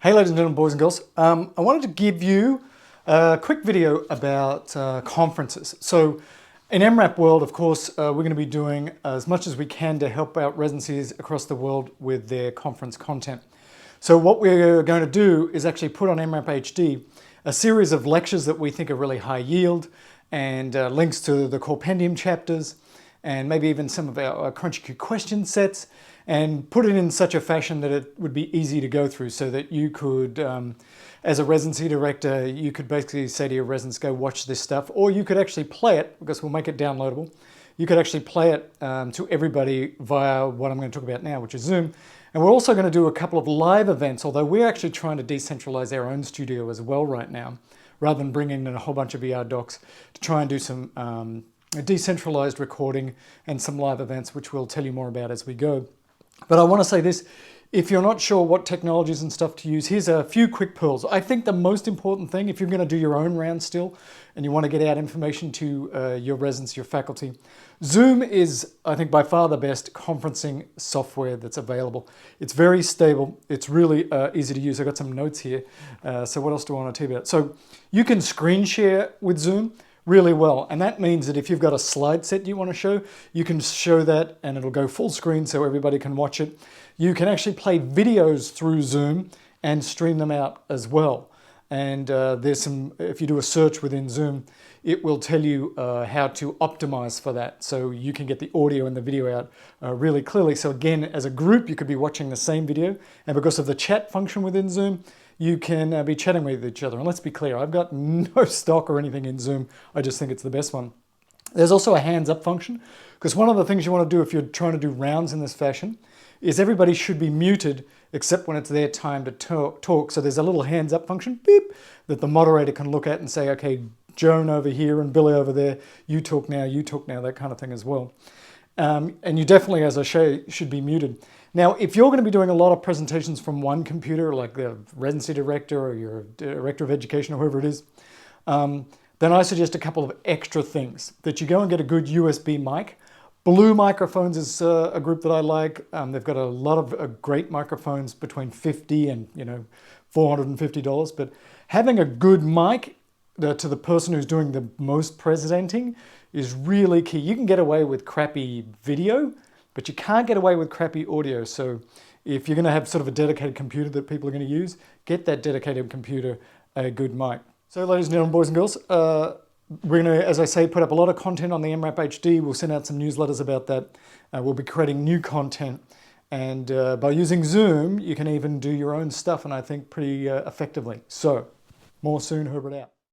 Hey ladies and gentlemen, boys and girls. I wanted to give you a quick video about conferences. So in MRAP world, of course, we're going to be doing as much as we can to help out residencies across the world with their conference content. So what we're going to do is actually put on MRAP HD a series of lectures that we think are really high yield and links to the compendium chapters and maybe even some of our CrunchyQ question sets, and put it in such a fashion that it would be easy to go through so that you could, as a residency director, you could basically say to your residents, go watch this stuff, or you could actually play it, because we'll make it downloadable. You could actually play it to everybody via what I'm going to talk about now, which is Zoom. And we're also going to do a couple of live events, although we're actually trying to decentralize our own studio as well right now, rather than bringing in a whole bunch of VR docs, to try and do some a decentralized recording and some live events, which we'll tell you more about as we go. But I want to say this, if you're not sure what technologies and stuff to use, here's a few quick pearls. I think the most important thing, if you're going to do your own round still, and you want to get out information to your residents, your faculty, Zoom is, I think, by far the best conferencing software that's available. It's very stable. It's really easy to use. I've got some notes here. So what else do I want to tell you about? So you can screen share with Zoom really well. And that means that if you've got a slide set you want to show, you can show that and it'll go full screen so everybody can watch it. You can actually play videos through Zoom and stream them out as well. And there's some, if you do a search within Zoom, it will tell you how to optimize for that. So you can get the audio and the video out really clearly. So again, as a group, you could be watching the same video. And because of the chat function within Zoom, you can be chatting with each other. And let's be clear, I've got no stock or anything in Zoom. I just think it's the best one. There's also a hands up function, because one of the things you want to do if you're trying to do rounds in this fashion is everybody should be muted except when it's their time to talk. So there's a little hands up function, beep, that the moderator can look at and say, okay, Joan over here and Billy over there, you talk now, that kind of thing as well. And you definitely, as I say, should be muted. Now, if you're going to be doing a lot of presentations from one computer, like the residency director or your director of education or whoever it is, then I suggest a couple of extra things. That you go and get a good USB mic. Blue Microphones is a group that I like. They've got a lot of great microphones between $50 and $450. But having a good mic to the person who's doing the most presenting is really key. You can get away with crappy video, but you can't get away with crappy audio. So if you're going to have sort of a dedicated computer that people are going to use, get that dedicated computer a good mic. So ladies and gentlemen, boys and girls, we're going to, as I say, put up a lot of content on the MRAP HD. We'll send out some newsletters about that. We'll be creating new content. And by using Zoom, you can even do your own stuff, and I think pretty effectively. So more soon, Herbert out.